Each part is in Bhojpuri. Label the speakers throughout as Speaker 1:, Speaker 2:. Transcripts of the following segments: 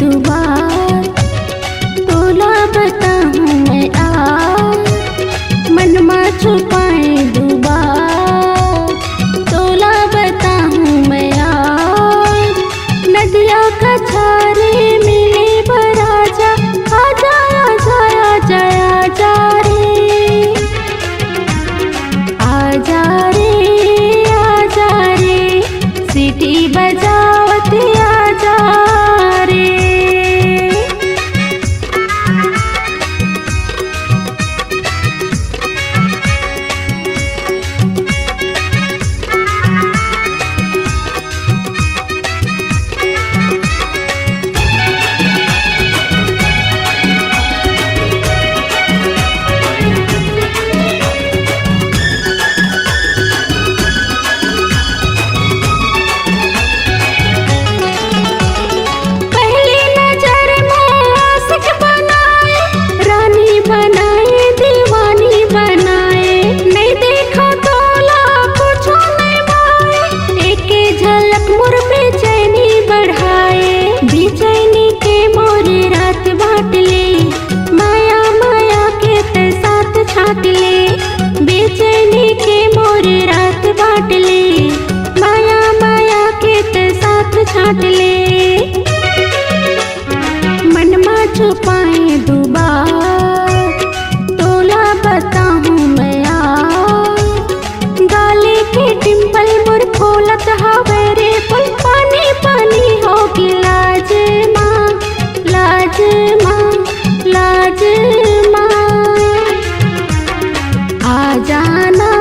Speaker 1: दुबार, तोला बताऊं मैं आज, मन में छुपाए दुबार, तोला बताऊं मैं आज। नदिया का छारे मिले बराजा, आजा आजा आजा आजा रे, आजा रे, सीटी बजावते आजा रे। बेचैनी के मोर रात बाट ले, माया माया के ते साथ छाट ले। मन में छुपाए दुबार, तोला बताऊं मैं आज। गाले के टिम्पल मोर खोलत हवे रे पुल, पानी पानी होगी लाज माँ, लाज माँ, लाज माँ। आ जाना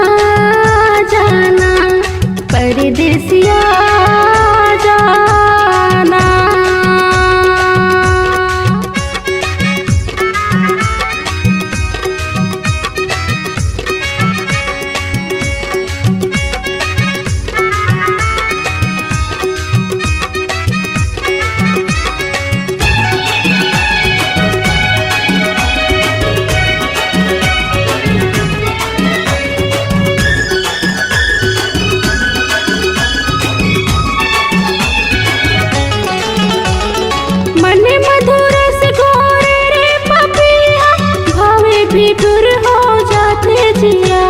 Speaker 1: जाना परदेसिया जाना। फिर हो जाते जिया,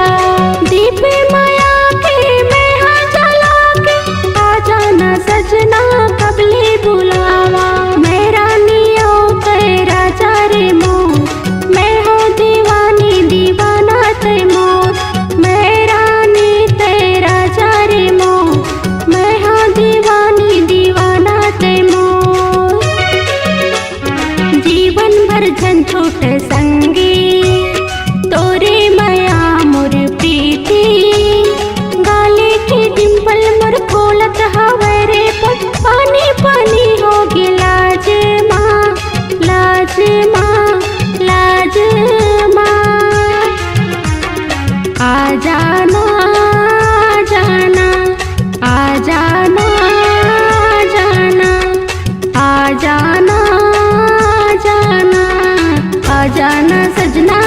Speaker 1: दीपे माया के मैं हाँ जला के, आ जाना सजना कबले बुलावा। मैं रानियों के राजा रे मोर, मैं हो दीवानी दीवाना ते मोर। मैं रानी ते राजा रे मोर, मैं हाँ दीवानी दीवाना ते मोर। जीवन भर झन छोटे संगी, तोरे माया मोर प्रीति। गाले के डिम्पल मोर खोलत हवे रे पुल, पानी पानी होगी लाज माँ, लाज माँ, लाज माँ। आ जाना जाना, आ जाना जाना, आ जाना जाना, आ जाना सजना।